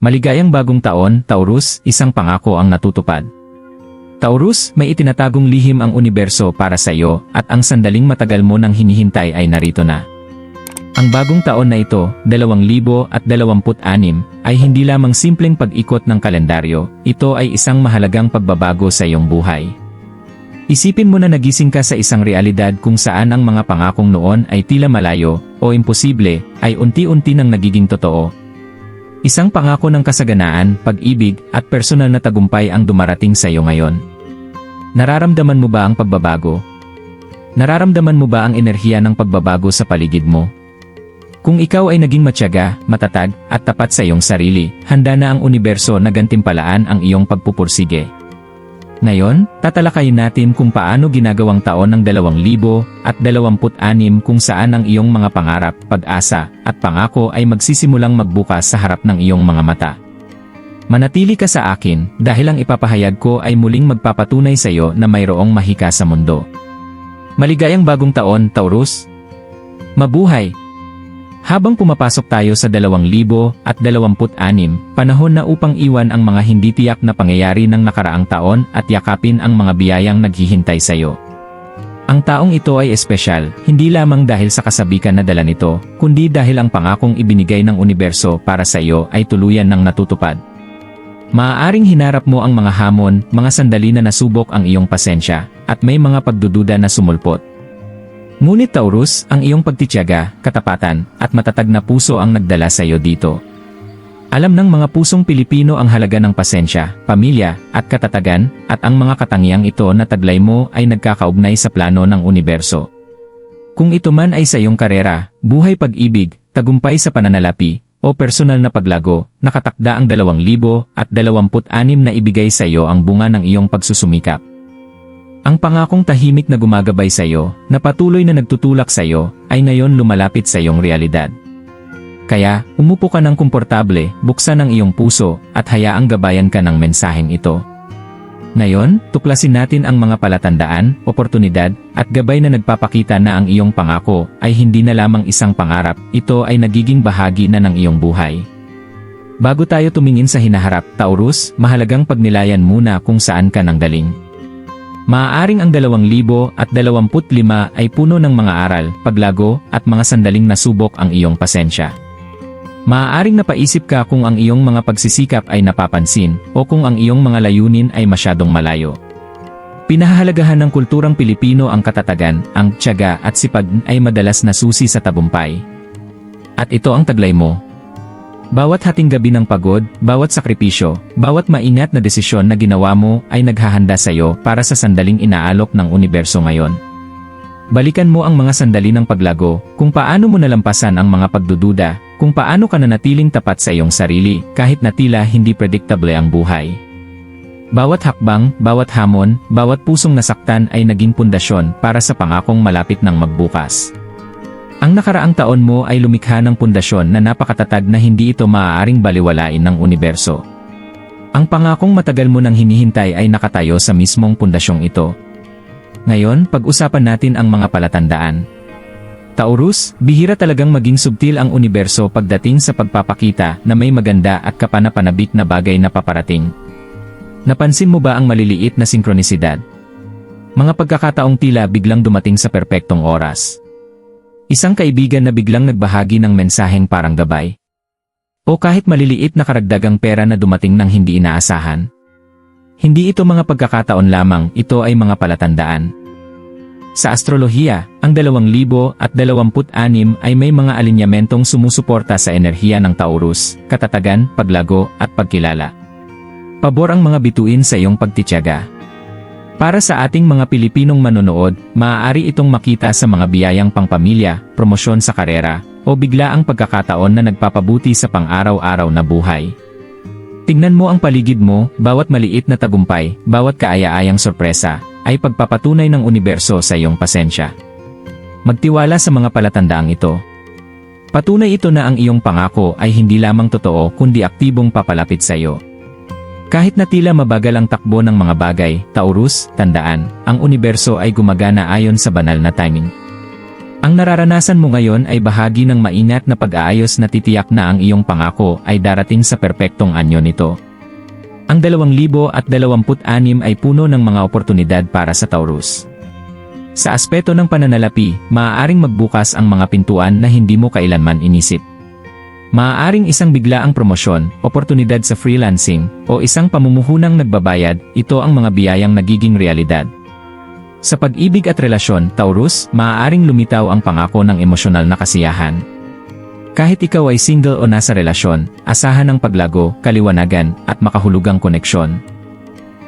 Maligayang bagong taon, Taurus, isang pangako ang natutupad. Taurus, may itinatagong lihim ang universo para sa iyo at ang sandaling matagal mo nang hinihintay ay narito na. Ang bagong taon na ito, 2026, ay hindi lamang simpleng pag-ikot ng kalendaryo, ito ay isang mahalagang pagbabago sa iyong buhay. Isipin mo na nagising ka sa isang realidad kung saan ang mga pangakong noon ay tila malayo o imposible, ay unti-unti nang nagiging totoo. Isang pangako ng kasaganaan, pag-ibig, at personal na tagumpay ang dumarating sa iyo ngayon. Nararamdaman mo ba ang pagbabago? Nararamdaman mo ba ang enerhiya ng pagbabago sa paligid mo? Kung ikaw ay naging matyaga, matatag, at tapat sa iyong sarili, handa na ang universo na gantimpalaan ang iyong pagpupursige. Ngayon, tatalakayin natin kung paano ginagawang taon ng 2026 kung saan ang iyong mga pangarap, pag-asa, at pangako ay magsisimulang magbukas sa harap ng iyong mga mata. Manatili ka sa akin dahil ang ipapahayag ko ay muling magpapatunay sa iyo na mayroong mahika sa mundo. Maligayang bagong taon, Taurus! Mabuhay! Habang pumapasok tayo sa 2026, panahon na upang iwan ang mga hindi tiyak na pangyayari ng nakaraang taon at yakapin ang mga biyayang naghihintay sa iyo. Ang taong ito ay espesyal, hindi lamang dahil sa kasabikan na dala nito, kundi dahil ang pangakong ibinigay ng universo para sa iyo ay tuluyan ng natutupad. Maaaring hinarap mo ang mga hamon, mga sandali na nasubok ang iyong pasensya, at may mga pagdududa na sumulpot. Ngunit Taurus, ang iyong pagtitiyaga, katapatan, at matatag na puso ang nagdala sa iyo dito. Alam ng mga pusong Pilipino ang halaga ng pasensya, pamilya, at katatagan, at ang mga katangiang ito na taglay mo ay nagkakaugnay sa plano ng universo. Kung ito man ay sa iyong karera, buhay pag-ibig, tagumpay sa pananalapi, o personal na paglago, nakatakda ang 2026 na ibigay sa iyo ang bunga ng iyong pagsusumikap. Ang pangakong tahimik na gumagabay sa iyo, na patuloy na nagtutulak sa iyo, ay ngayon lumalapit sa iyong realidad. Kaya, umupo ka ng komportable, buksan ang iyong puso, at hayaang gabayan ka ng mensaheng ito. Ngayon, tuklasin natin ang mga palatandaan, oportunidad, at gabay na nagpapakita na ang iyong pangako ay hindi na lamang isang pangarap, ito ay nagiging bahagi na ng iyong buhay. Bago tayo tumingin sa hinaharap, Taurus, mahalagang pagnilayan muna kung saan ka nanggaling. Maaaring ang 2025 ay puno ng mga aral, paglago, at mga sandaling nasubok ang iyong pasensya. Maaaring napaisip ka kung ang iyong mga pagsisikap ay napapansin, o kung ang iyong mga layunin ay masyadong malayo. Pinahahalagahan ng kulturang Pilipino ang katatagan, ang tiyaga at sipag ay madalas na susi sa tagumpay. At ito ang taglay mo. Bawat hating gabi ng pagod, bawat sakripisyo, bawat maingat na desisyon na ginawa mo ay naghahanda sa iyo para sa sandaling inaalok ng universo ngayon. Balikan mo ang mga sandali ng paglago, kung paano mo nalampasan ang mga pagdududa, kung paano ka nanatiling tapat sa iyong sarili kahit na tila hindi predictable ang buhay. Bawat hakbang, bawat hamon, bawat pusong nasaktan ay naging pundasyon para sa pangakong malapit ng magbukas. Ang nakaraang taon mo ay lumikha ng pundasyon na napakatatag na hindi ito maaaring baliwalain ng universo. Ang pangakong matagal mo nang hinihintay ay nakatayo sa mismong pundasyong ito. Ngayon, pag-usapan natin ang mga palatandaan. Taurus, bihira talagang maging subtil ang universo pagdating sa pagpapakita na may maganda at kapanapanabik na bagay na paparating. Napansin mo ba ang maliliit na sinkronisisidad? Mga pagkakataong tila biglang dumating sa perpektong oras. Isang kaibigan na biglang nagbahagi ng mensaheng parang gabay. O kahit maliliit na karagdagang pera na dumating ng hindi inaasahan. Hindi ito mga pagkakataon lamang, ito ay mga palatandaan. Sa astrolohiya, ang 2026 ay may mga alinyamentong sumusuporta sa enerhiya ng Taurus, katatagan, paglago, at pagkilala. Pabor ang mga bituin sa iyong pagtitiyaga. Para sa ating mga Pilipinong manonood, maaari itong makita sa mga biyayang pangpamilya, promosyon sa karera, o bigla ang pagkakataon na nagpapabuti sa pang-araw-araw na buhay. Tingnan mo ang paligid mo, bawat maliit na tagumpay, bawat kaaya-ayang sorpresa, ay pagpapatunay ng universo sa iyong pasensya. Magtiwala sa mga palatandaang ito. Patunay ito na ang iyong pangako ay hindi lamang totoo kundi aktibong papalapit sa iyo. Kahit na tila mabagal ang takbo ng mga bagay, Taurus, tandaan, ang universo ay gumagana ayon sa banal na timing. Ang nararanasan mo ngayon ay bahagi ng maingat na pag-aayos na titiyak na ang iyong pangako ay darating sa perpektong anyo nito. Ang 2026 ay puno ng mga oportunidad para sa Taurus. Sa aspeto ng pananalapi, maaaring magbukas ang mga pintuan na hindi mo kailanman inisip. Maaaring isang biglaang promosyon, oportunidad sa freelancing, o isang pamumuhunang nagbabayad, ito ang mga biyayang nagiging realidad. Sa pag-ibig at relasyon, Taurus, maaaring lumitaw ang pangako ng emosyonal na kasiyahan. Kahit ikaw ay single o nasa relasyon, asahan ang paglago, kaliwanagan, at makahulugang koneksyon.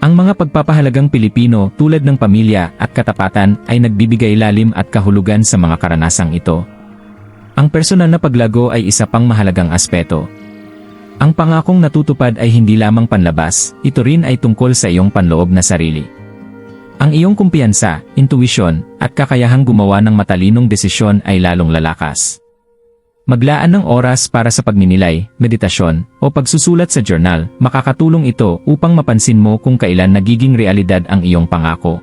Ang mga pagpapahalagang Pilipino tulad ng pamilya at katapatan ay nagbibigay lalim at kahulugan sa mga karanasang ito. Ang personal na paglago ay isa pang mahalagang aspeto. Ang pangakong natutupad ay hindi lamang panlabas, ito rin ay tungkol sa iyong panloob na sarili. Ang iyong kumpiyansa, intuwisyon, at kakayahang gumawa ng matalinong desisyon ay lalong lalakas. Maglaan ng oras para sa pagninilay, meditasyon, o pagsusulat sa journal, makakatulong ito upang mapansin mo kung kailan nagiging realidad ang iyong pangako.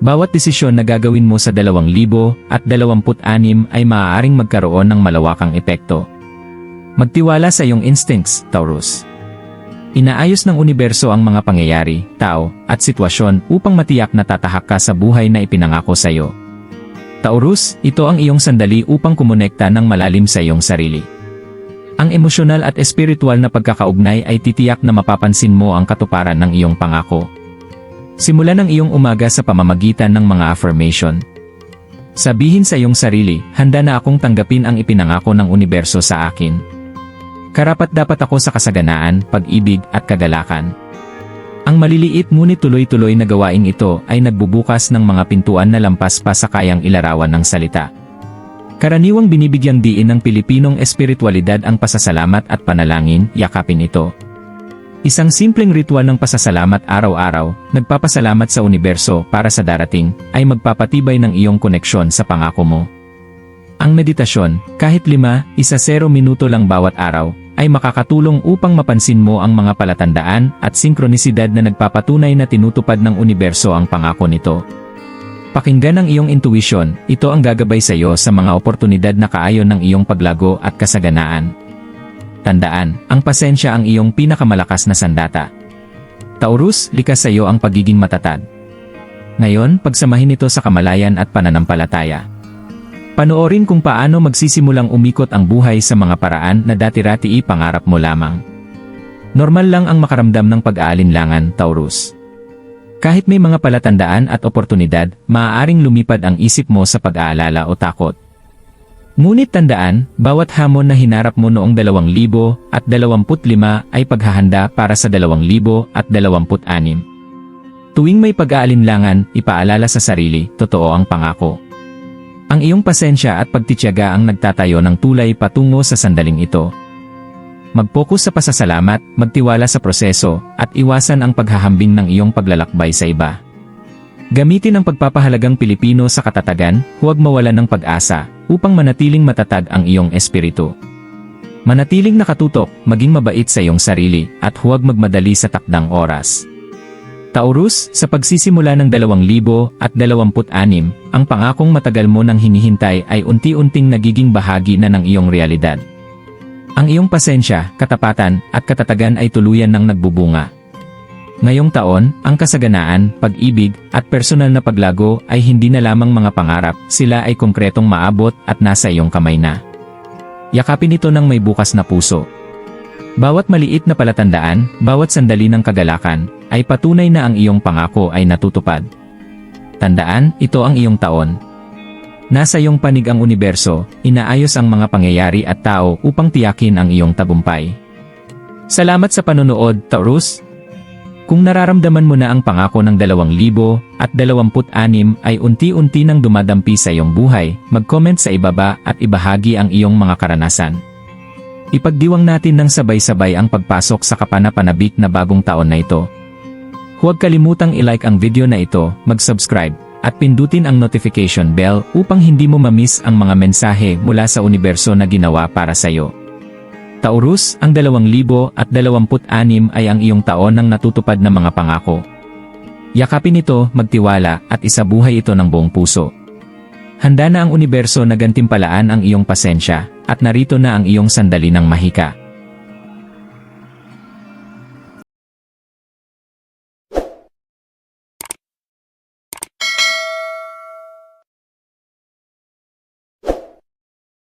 Bawat desisyon na gagawin mo sa 2026 ay maaaring magkaroon ng malawakang epekto. Magtiwala sa iyong instincts, Taurus. Inaayos ng universo ang mga pangyayari, tao, at sitwasyon upang matiyak na tatahak ka sa buhay na ipinangako sa iyo. Taurus, ito ang iyong sandali upang kumonekta ng malalim sa iyong sarili. Ang emosyonal at espiritual na pagkakaugnay ay titiyak na mapapansin mo ang katuparan ng iyong pangako. Simulan ang iyong umaga sa pamamagitan ng mga affirmation. Sabihin sa iyong sarili, handa na akong tanggapin ang ipinangako ng universo sa akin. Karapat-dapat ako sa kasaganaan, pag-ibig, at kagalakan. Ang maliliit ngunit tuloy-tuloy na gawaing ito ay nagbubukas ng mga pintuan na lampas pa sa kayang ilarawan ng salita. Karaniwang binibigyang diin ng Pilipinong espiritualidad ang pasasalamat at panalangin, yakapin ito. Isang simpleng ritual ng pasasalamat araw-araw, nagpapasalamat sa universo para sa darating, ay magpapatibay ng iyong koneksyon sa pangako mo. Ang meditasyon, kahit 5-10 minuto lang bawat araw, ay makakatulong upang mapansin mo ang mga palatandaan at sinkronisidad na nagpapatunay na tinutupad ng universo ang pangako nito. Pakinggan ang iyong intuition, ito ang gagabay sa iyo sa mga oportunidad na kaayon ng iyong paglago at kasaganaan. Tandaan, ang pasensya ang iyong pinakamalakas na sandata. Taurus, likas sa iyo ang pagiging matatag. Ngayon, pagsamahin ito sa kamalayan at pananampalataya. Panoorin kung paano magsisimulang umikot ang buhay sa mga paraan na dati-rati pangarap mo lamang. Normal lang ang makaramdam ng pag-aalinlangan, Taurus. Kahit may mga palatandaan at oportunidad, maaaring lumipad ang isip mo sa pag-aalala o takot. Ngunit tandaan, bawat hamon na hinarap mo noong 2025 ay paghahanda para sa 2026. Tuwing may pag-aalinlangan, ipaalala sa sarili, totoo ang pangako. Ang iyong pasensya at pagtitiyaga ang nagtatayo ng tulay patungo sa sandaling ito. Mag-focus sa pasasalamat, magtiwala sa proseso, at iwasan ang paghahambing ng iyong paglalakbay sa iba. Gamitin ang pagpapahalagang Pilipino sa katatagan, huwag mawalan ng pag-asa, upang manatiling matatag ang iyong espiritu. Manatiling nakatutok, maging mabait sa iyong sarili, at huwag magmadali sa takdang oras. Taurus, sa pagsisimula ng 2026, ang pangakong matagal mo nang hinihintay ay unti-unting nagiging bahagi na ng iyong realidad. Ang iyong pasensya, katapatan, at katatagan ay tuluyan ng nagbubunga. Ngayong taon, ang kasaganaan, pag-ibig, at personal na paglago ay hindi na lamang mga pangarap, sila ay konkretong maabot at nasa iyong kamay na. Yakapin ito ng may bukas na puso. Bawat maliit na palatandaan, bawat sandali ng kagalakan, ay patunay na ang iyong pangako ay natutupad. Tandaan, ito ang iyong taon. Nasa iyong panig ang universo, inaayos ang mga pangyayari at tao upang tiyakin ang iyong tagumpay. Salamat sa panonood, Taurus! Kung nararamdaman mo na ang pangako ng 2026 ay unti-unti nang dumadampi sa iyong buhay, mag-comment sa ibaba at ibahagi ang iyong mga karanasan. Ipagdiwang natin ng sabay-sabay ang pagpasok sa kapanapanabik na bagong taon na ito. Huwag kalimutang i-like ang video na ito, mag-subscribe, at pindutin ang notification bell upang hindi mo ma-miss ang mga mensahe mula sa universo na ginawa para sa iyo. Taurus, ang 2026 ay ang iyong taon ng natutupad na mga pangako. Yakapin ito, magtiwala, at isabuhay ito ng buong puso. Handa na ang universo na gantimpalaan ang iyong pasensya, at narito na ang iyong sandali ng mahika.